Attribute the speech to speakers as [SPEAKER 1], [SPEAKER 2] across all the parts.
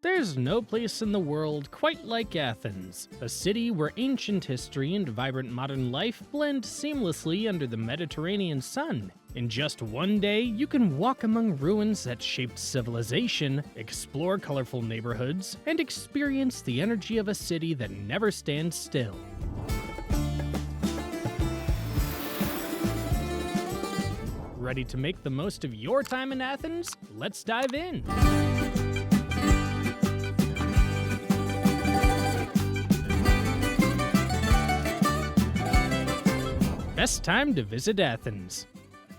[SPEAKER 1] There's no place in the world quite like Athens, a city where ancient history and vibrant modern life blend seamlessly under the Mediterranean sun. In just one day, you can walk among ruins that shaped civilization, explore colorful neighborhoods, and experience the energy of a city that never stands still. Ready to make the most of your time in Athens? Let's dive in! Best time to visit Athens.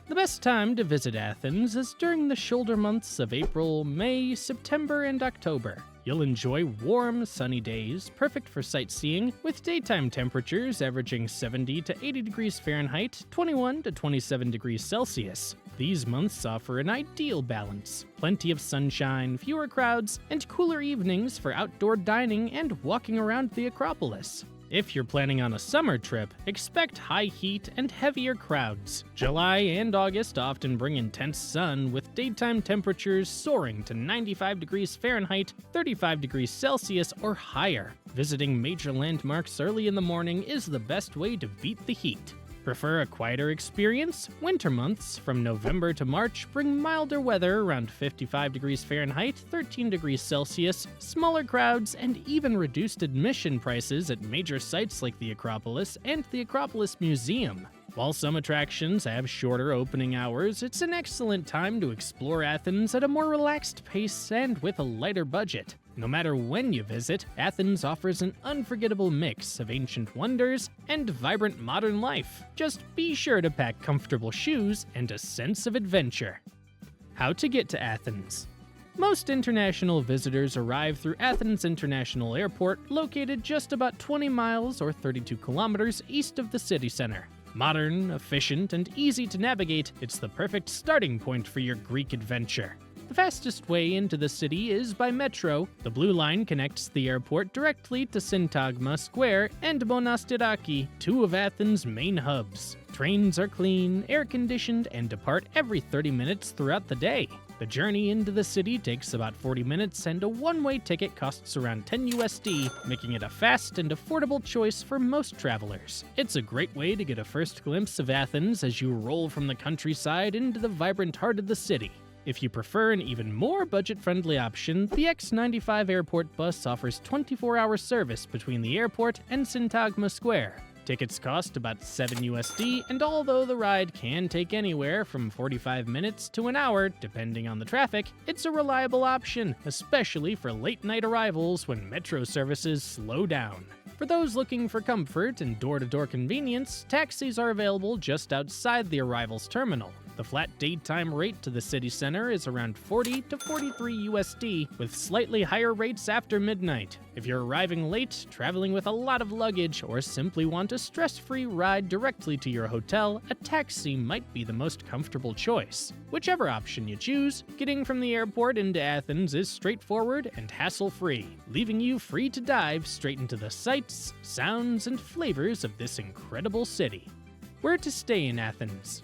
[SPEAKER 1] The best time to visit Athens is during the shoulder months of April, May, September, and October. You'll enjoy warm, sunny days, perfect for sightseeing, with daytime temperatures averaging 70 to 80 degrees Fahrenheit, 21 to 27 degrees Celsius. These months offer an ideal balance. Plenty of sunshine, fewer crowds, and cooler evenings for outdoor dining and walking around the Acropolis. If you're planning on a summer trip, expect high heat and heavier crowds. July and August often bring intense sun, with daytime temperatures soaring to 95 degrees Fahrenheit, 35 degrees Celsius, or higher. Visiting major landmarks early in the morning is the best way to beat the heat. Prefer a quieter experience? Winter months, from November to March, bring milder weather around 55 degrees Fahrenheit, 13 degrees Celsius, smaller crowds, and even reduced admission prices at major sites like the Acropolis and the Acropolis Museum. While some attractions have shorter opening hours, it's an excellent time to explore Athens at a more relaxed pace and with a lighter budget. No matter when you visit, Athens offers an unforgettable mix of ancient wonders and vibrant modern life. Just be sure to pack comfortable shoes and a sense of adventure. How to get to Athens. Most international visitors arrive through Athens International Airport, located just about 20 miles or 32 kilometers east of the city center. Modern, efficient, and easy to navigate, it's the perfect starting point for your Greek adventure. The fastest way into the city is by metro. The Blue Line connects the airport directly to Syntagma Square and Monastiraki, two of Athens' main hubs. Trains are clean, air-conditioned, and depart every 30 minutes throughout the day. The journey into the city takes about 40 minutes, and a one-way ticket costs around 10 USD, making it a fast and affordable choice for most travelers. It's a great way to get a first glimpse of Athens as you roll from the countryside into the vibrant heart of the city. If you prefer an even more budget-friendly option, the X95 airport bus offers 24-hour service between the airport and Syntagma Square. Tickets cost about 7 USD, and although the ride can take anywhere from 45 minutes to an hour, depending on the traffic, it's a reliable option, especially for late-night arrivals when metro services slow down. For those looking for comfort and door-to-door convenience, taxis are available just outside the arrivals terminal. The flat daytime rate to the city center is around 40 to 43 USD, with slightly higher rates after midnight. If you're arriving late, traveling with a lot of luggage, or simply want a stress-free ride directly to your hotel, a taxi might be the most comfortable choice. Whichever option you choose, getting from the airport into Athens is straightforward and hassle-free, leaving you free to dive straight into the sights, sounds, and flavors of this incredible city. Where to stay in Athens?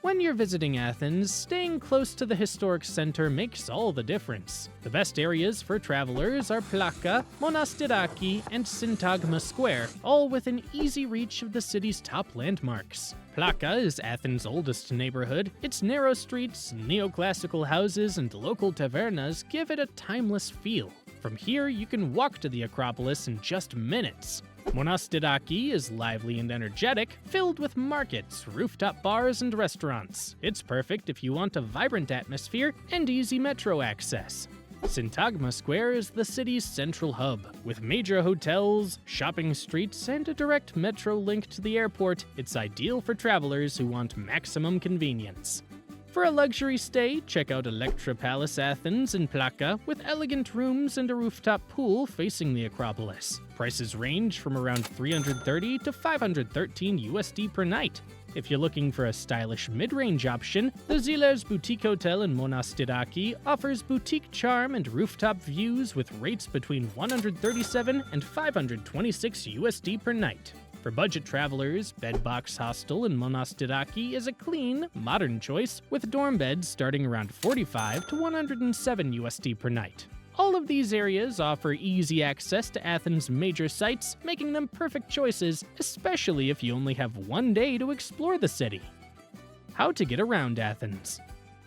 [SPEAKER 1] When you're visiting Athens, staying close to the historic center makes all the difference. The best areas for travelers are Plaka, Monastiraki, and Syntagma Square, all within easy reach of the city's top landmarks. Plaka is Athens' oldest neighborhood. Its narrow streets, neoclassical houses, and local tavernas give it a timeless feel. From here, you can walk to the Acropolis in just minutes. Monastiraki is lively and energetic, filled with markets, rooftop bars, and restaurants. It's perfect if you want a vibrant atmosphere and easy metro access. Syntagma Square is the city's central hub. With major hotels, shopping streets, and a direct metro link to the airport, it's ideal for travelers who want maximum convenience. For a luxury stay, check out Electra Palace Athens in Plaka, with elegant rooms and a rooftop pool facing the Acropolis. Prices range from around 330 to 513 USD per night. If you're looking for a stylish mid-range option, the Ziler's Boutique Hotel in Monastiraki offers boutique charm and rooftop views with rates between 137 and 526 USD per night. For budget travelers, Bedbox Hostel in Monastiraki is a clean, modern choice with dorm beds starting around 45 to 107 USD per night. All of these areas offer easy access to Athens' major sites, making them perfect choices, especially if you only have one day to explore the city. How to get around Athens.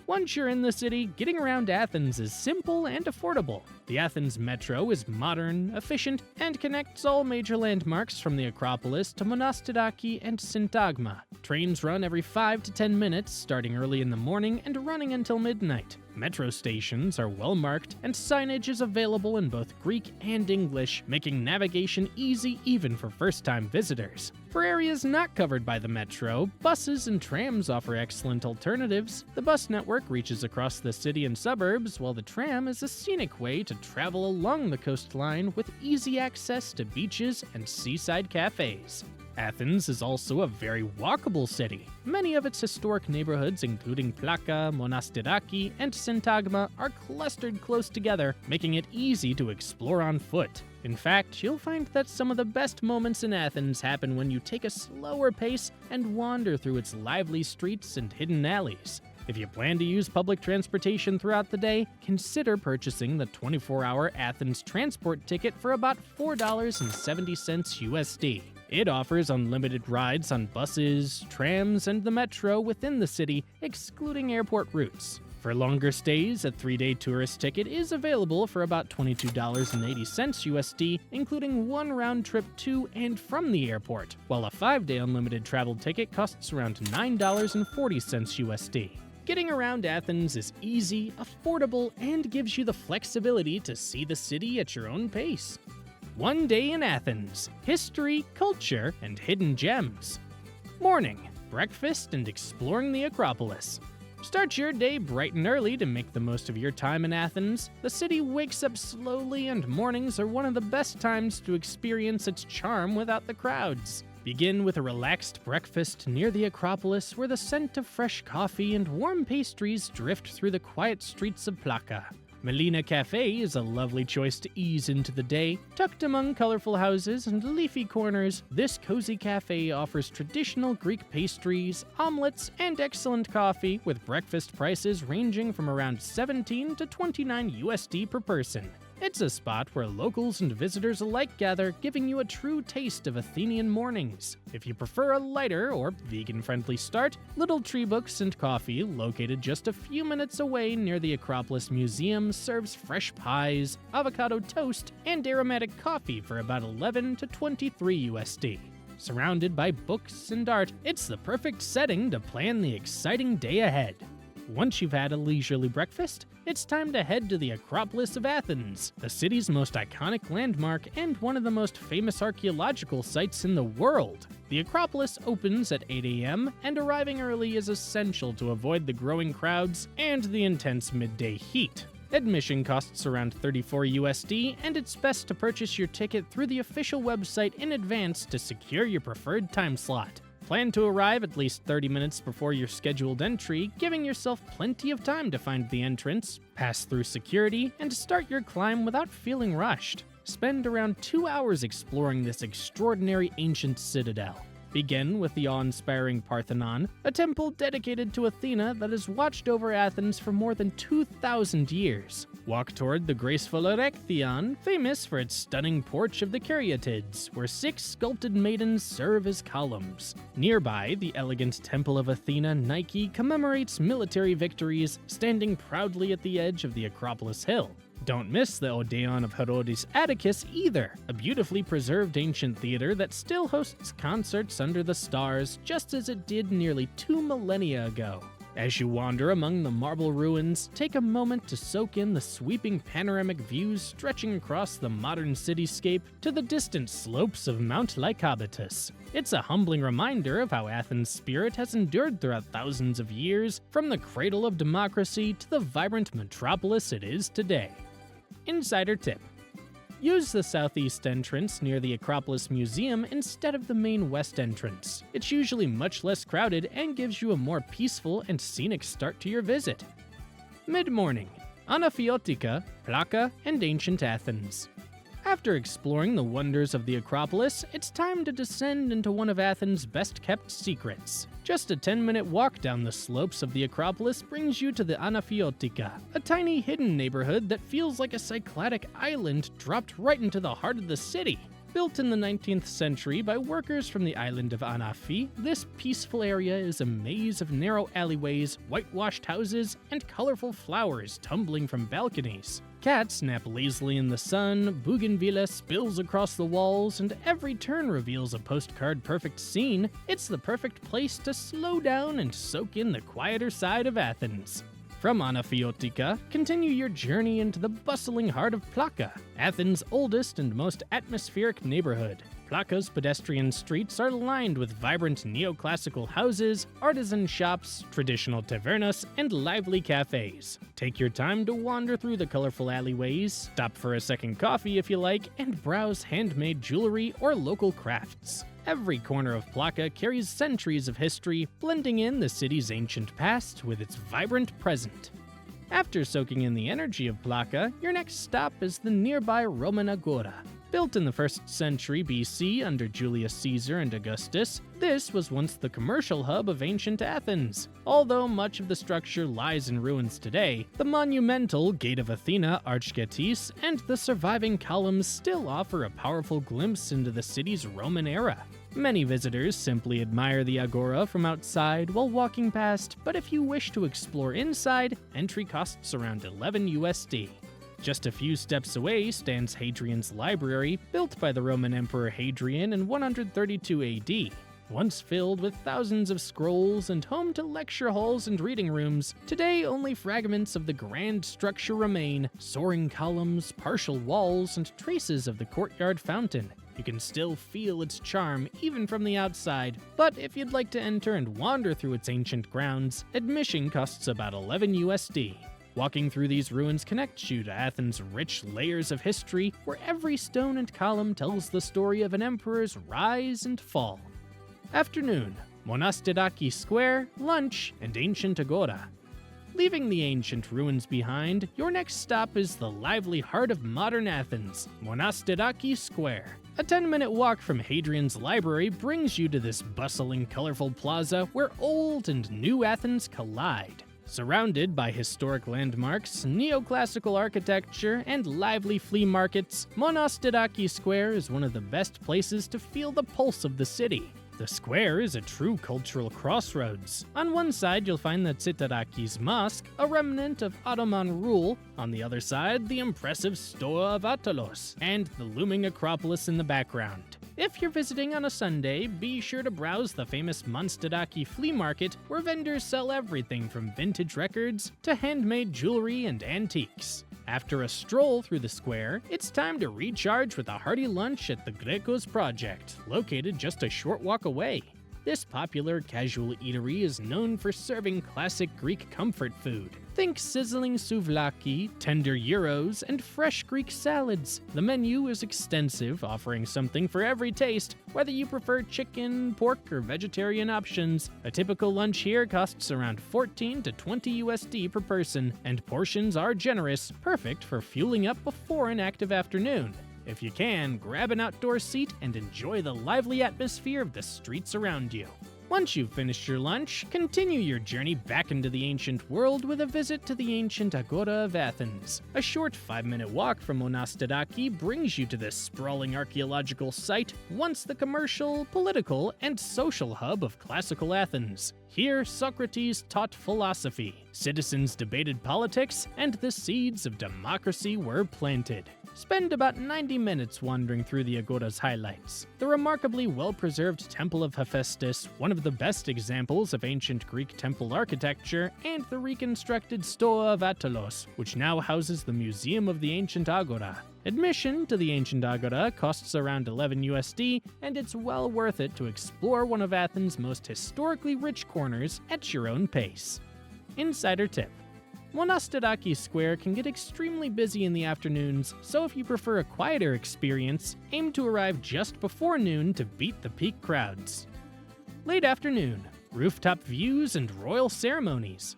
[SPEAKER 1] Once you're in the city, getting around Athens is simple and affordable. The Athens Metro is modern, efficient, and connects all major landmarks from the Acropolis to Monastiraki and Syntagma. Trains run every 5 to 10 minutes, starting early in the morning and running until midnight. Metro stations are well marked, and signage is available in both Greek and English, making navigation easy even for first-time visitors. For areas not covered by the metro, buses and trams offer excellent alternatives. The bus network reaches across the city and suburbs, while the tram is a scenic way to travel along the coastline with easy access to beaches and seaside cafes. Athens is also a very walkable city. Many of its historic neighborhoods, including Plaka, Monastiraki, and Syntagma, are clustered close together, making it easy to explore on foot. In fact, you'll find that some of the best moments in Athens happen when you take a slower pace and wander through its lively streets and hidden alleys. If you plan to use public transportation throughout the day, consider purchasing the 24-hour Athens transport ticket for about $4.70 USD. It offers unlimited rides on buses, trams, and the metro within the city, excluding airport routes. For longer stays, a 3-day tourist ticket is available for about $22.80 USD, including one round trip to and from the airport, while a 5-day unlimited travel ticket costs around $9.40 USD. Getting around Athens is easy, affordable, and gives you the flexibility to see the city at your own pace. One day in Athens: history, culture, and hidden gems. Morning: breakfast and exploring the Acropolis. Start your day bright and early to make the most of your time in Athens. The city wakes up slowly, and mornings are one of the best times to experience its charm without the crowds. Begin with a relaxed breakfast near the Acropolis, where the scent of fresh coffee and warm pastries drift through the quiet streets of Plaka. Melina Cafe is a lovely choice to ease into the day. Tucked among colorful houses and leafy corners, this cozy cafe offers traditional Greek pastries, omelets, and excellent coffee, with breakfast prices ranging from around 17 to 29 USD per person. It's a spot where locals and visitors alike gather, giving you a true taste of Athenian mornings. If you prefer a lighter or vegan-friendly start, Little Tree Books and Coffee, located just a few minutes away near the Acropolis Museum, serves fresh pies, avocado toast, and aromatic coffee for about 11 to 23 USD. Surrounded by books and art, it's the perfect setting to plan the exciting day ahead. Once you've had a leisurely breakfast, it's time to head to the Acropolis of Athens, the city's most iconic landmark and one of the most famous archaeological sites in the world. The Acropolis opens at 8 a.m., and arriving early is essential to avoid the growing crowds and the intense midday heat. Admission costs around 34 USD, and it's best to purchase your ticket through the official website in advance to secure your preferred time slot. Plan to arrive at least 30 minutes before your scheduled entry, giving yourself plenty of time to find the entrance, pass through security, and start your climb without feeling rushed. Spend around 2 hours exploring this extraordinary ancient citadel. Begin with the awe-inspiring Parthenon, a temple dedicated to Athena that has watched over Athens for more than 2,000 years. Walk toward the graceful Erechtheion, famous for its stunning porch of the Caryatids, where 6 sculpted maidens serve as columns. Nearby, the elegant Temple of Athena Nike commemorates military victories, standing proudly at the edge of the Acropolis Hill. Don't miss the Odeon of Herodes Atticus either, a beautifully preserved ancient theater that still hosts concerts under the stars, just as it did nearly 2 millennia ago. As you wander among the marble ruins, take a moment to soak in the sweeping panoramic views stretching across the modern cityscape to the distant slopes of Mount Lycabettus. It's a humbling reminder of how Athens' spirit has endured throughout thousands of years, from the cradle of democracy to the vibrant metropolis it is today. Insider tip: use the southeast entrance near the Acropolis Museum instead of the main west entrance. It's usually much less crowded and gives you a more peaceful and scenic start to your visit. Mid-morning: Anafiotika, Plaka, and ancient Athens. After exploring the wonders of the Acropolis, it's time to descend into one of Athens' best-kept secrets. Just a 10-minute walk down the slopes of the Acropolis brings you to the Anafiotika, a tiny hidden neighborhood that feels like a Cycladic island dropped right into the heart of the city. Built in the 19th century by workers from the island of Anafi, this peaceful area is a maze of narrow alleyways, whitewashed houses, and colorful flowers tumbling from balconies. Cats nap lazily in the sun, bougainvillea spills across the walls, and every turn reveals a postcard-perfect scene. It's the perfect place to slow down and soak in the quieter side of Athens. From Anafiotika, continue your journey into the bustling heart of Plaka, Athens' oldest and most atmospheric neighborhood. Plaka's pedestrian streets are lined with vibrant neoclassical houses, artisan shops, traditional tavernas, and lively cafes. Take your time to wander through the colorful alleyways, stop for a second coffee if you like, and browse handmade jewelry or local crafts. Every corner of Plaka carries centuries of history, blending in the city's ancient past with its vibrant present. After soaking in the energy of Plaka, your next stop is the nearby Roman Agora. Built in the 1st century BC under Julius Caesar and Augustus, this was once the commercial hub of ancient Athens. Although much of the structure lies in ruins today, the monumental Gate of Athena Archgetis and the surviving columns still offer a powerful glimpse into the city's Roman era. Many visitors simply admire the Agora from outside while walking past, but if you wish to explore inside, entry costs around $11 USD. Just a few steps away stands Hadrian's Library, built by the Roman Emperor Hadrian in 132 AD. Once filled with thousands of scrolls and home to lecture halls and reading rooms, today only fragments of the grand structure remain, soaring columns, partial walls, and traces of the courtyard fountain. You can still feel its charm even from the outside, but if you'd like to enter and wander through its ancient grounds, admission costs about $11 USD. Walking through these ruins connects you to Athens' rich layers of history, where every stone and column tells the story of an emperor's rise and fall. Afternoon, Monastiraki Square, lunch, and ancient Agora. Leaving the ancient ruins behind, your next stop is the lively heart of modern Athens, Monastiraki Square. A 10-minute walk from Hadrian's Library brings you to this bustling, colorful plaza where old and new Athens collide. Surrounded by historic landmarks, neoclassical architecture, and lively flea markets, Monastiraki Square is one of the best places to feel the pulse of the city. The square is a true cultural crossroads. On one side, you'll find the Tsitaraki's Mosque, a remnant of Ottoman rule. On the other side, the impressive Stoa of Attalos, and the looming Acropolis in the background. If you're visiting on a Sunday, be sure to browse the famous Monastiraki flea market, where vendors sell everything from vintage records to handmade jewelry and antiques. After a stroll through the square, it's time to recharge with a hearty lunch at the Greco's Project, located just a short walk away. This popular casual eatery is known for serving classic Greek comfort food. Think sizzling souvlaki, tender gyros, and fresh Greek salads. The menu is extensive, offering something for every taste, whether you prefer chicken, pork, or vegetarian options. A typical lunch here costs around $14 to $20 USD per person, and portions are generous, perfect for fueling up before an active afternoon. If you can, grab an outdoor seat and enjoy the lively atmosphere of the streets around you. Once you've finished your lunch, continue your journey back into the ancient world with a visit to the ancient Agora of Athens. A short 5-minute walk from Monastiraki brings you to this sprawling archaeological site, once the commercial, political, and social hub of classical Athens. Here, Socrates taught philosophy, citizens debated politics, and the seeds of democracy were planted. Spend about 90 minutes wandering through the Agora's highlights. The remarkably well-preserved Temple of Hephaestus, one of the best examples of ancient Greek temple architecture, and the reconstructed Stoa of Attalos, which now houses the Museum of the Ancient Agora. Admission to the ancient Agora costs around $11 USD, and it's well worth it to explore one of Athens' most historically rich corners at your own pace. Insider tip: Monastiraki Square can get extremely busy in the afternoons, so if you prefer a quieter experience, aim to arrive just before noon to beat the peak crowds. Late afternoon, rooftop views and royal ceremonies.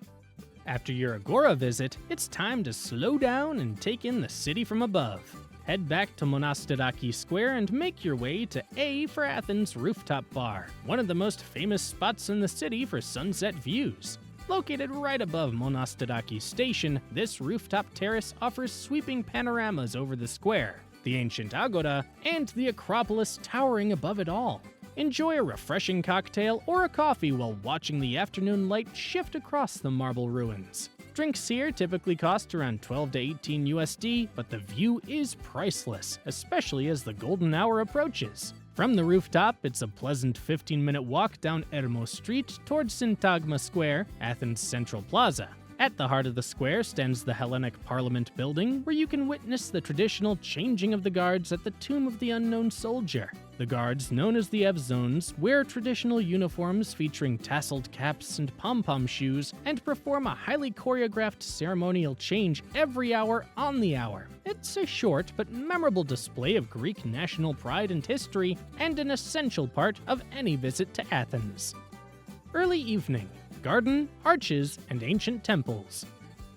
[SPEAKER 1] After your Agora visit, it's time to slow down and take in the city from above. head back to Monastiraki Square and make your way to A for Athens Rooftop Bar, one of the most famous spots in the city for sunset views. Located right above Monastiraki Station, this rooftop terrace offers sweeping panoramas over the square, the ancient Agora, and the Acropolis towering above it all. Enjoy a refreshing cocktail or a coffee while watching the afternoon light shift across the marble ruins. Drinks here typically cost around 12 to 18 USD, but the view is priceless, especially as the golden hour approaches. From the rooftop, it's a pleasant 15-minute walk down Ermo Street towards Syntagma Square, Athens' central plaza. At the heart of the square stands the Hellenic Parliament building, where you can witness the traditional changing of the guards at the Tomb of the Unknown Soldier. The guards, known as the Evzones, wear traditional uniforms featuring tasseled caps and pom-pom shoes, and perform a highly choreographed ceremonial change every hour on the hour. It's a short but memorable display of Greek national pride and history, and an essential part of any visit to Athens. Early evening. Garden, arches, and ancient temples.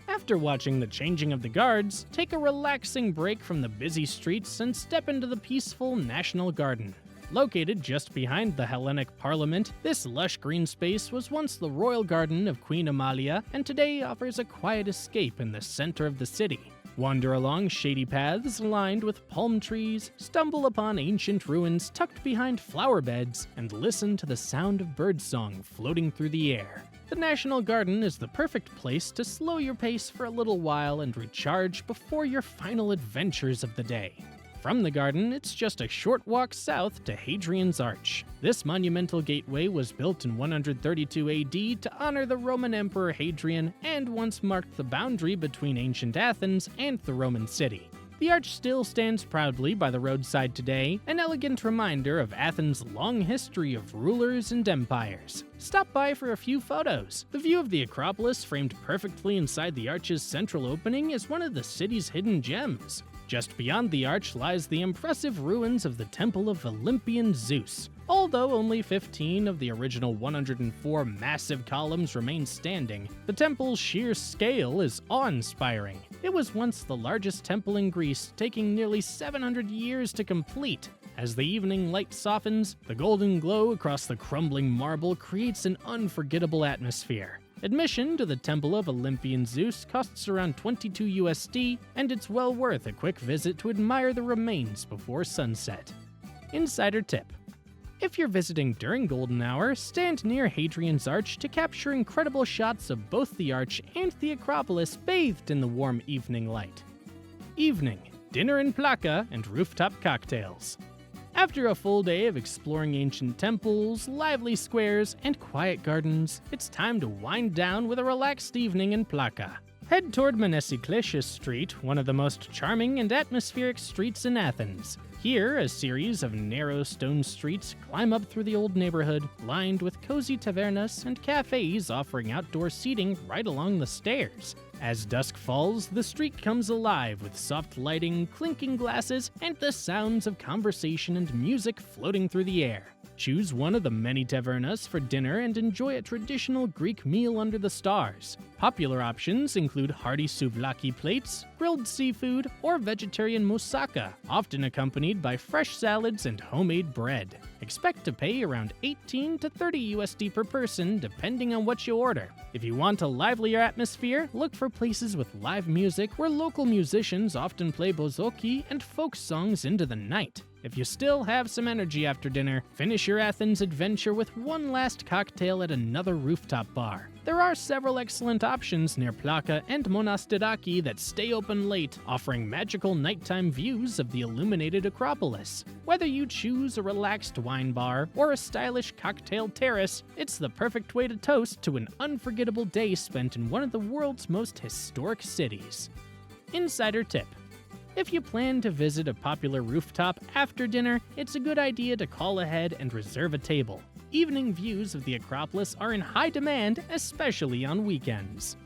[SPEAKER 1] After watching the changing of the guards, take a relaxing break from the busy streets and step into the peaceful National Garden. Located just behind the Hellenic Parliament, this lush green space was once the royal garden of Queen Amalia and today offers a quiet escape in the center of the city. Wander along shady paths lined with palm trees, stumble upon ancient ruins tucked behind flower beds, and listen to the sound of birdsong floating through the air. The National Garden is the perfect place to slow your pace for a little while and recharge before your final adventures of the day. From the garden, it's just a short walk south to Hadrian's Arch. This monumental gateway was built in 132 AD to honor the Roman Emperor Hadrian and once marked the boundary between ancient Athens and the Roman city. The arch still stands proudly by the roadside today, an elegant reminder of Athens' long history of rulers and empires. Stop by for a few photos. The view of the Acropolis, framed perfectly inside the arch's central opening, is one of the city's hidden gems. Just beyond the arch lies the impressive ruins of the Temple of Olympian Zeus. Although only 15 of the original 104 massive columns remain standing, the temple's sheer scale is awe-inspiring. It was once the largest temple in Greece, taking nearly 700 years to complete. As the evening light softens, the golden glow across the crumbling marble creates an unforgettable atmosphere. Admission to the Temple of Olympian Zeus costs around 22 USD, and it's well worth a quick visit to admire the remains before sunset. Insider tip. If you're visiting during golden hour, stand near Hadrian's Arch to capture incredible shots of both the arch and the Acropolis bathed in the warm evening light. Evening, dinner in Plaka, and rooftop cocktails. After a full day of exploring ancient temples, lively squares, and quiet gardens, it's time to wind down with a relaxed evening in Plaka. Head toward Monastiraki Street, one of the most charming and atmospheric streets in Athens. Here, a series of narrow stone streets climb up through the old neighborhood, lined with cozy tavernas and cafes offering outdoor seating right along the stairs. As dusk falls, the street comes alive with soft lighting, clinking glasses, and the sounds of conversation and music floating through the air. Choose one of the many tavernas for dinner and enjoy a traditional Greek meal under the stars. Popular options include hearty souvlaki plates, grilled seafood, or vegetarian moussaka, often accompanied by fresh salads and homemade bread. Expect to pay around 18 to 30 USD per person depending on what you order. If you want a livelier atmosphere, look for places with live music where local musicians often play bouzouki and folk songs into the night. If you still have some energy after dinner, finish your Athens adventure with one last cocktail at another rooftop bar. There are several excellent options near Plaka and Monastiraki that stay open late, offering magical nighttime views of the illuminated Acropolis. Whether you choose a relaxed wine bar or a stylish cocktail terrace, it's the perfect way to toast to an unforgettable day spent in one of the world's most historic cities. Insider tip. If you plan to visit a popular rooftop after dinner, it's a good idea to call ahead and reserve a table. Evening views of the Acropolis are in high demand, especially on weekends.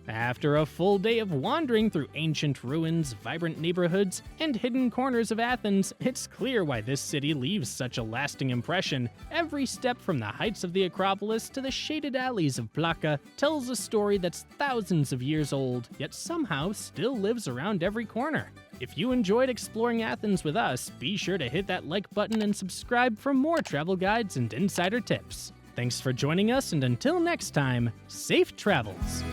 [SPEAKER 1] After a full day of wandering through ancient ruins, vibrant neighborhoods, and hidden corners of Athens, it's clear why this city leaves such a lasting impression. Every step from the heights of the Acropolis to the shaded alleys of Plaka tells a story that's thousands of years old, yet somehow still lives around every corner. If you enjoyed exploring Athens with us, be sure to hit that like button and subscribe for more travel guides and insider tips. Thanks for joining us, and until next time, safe travels!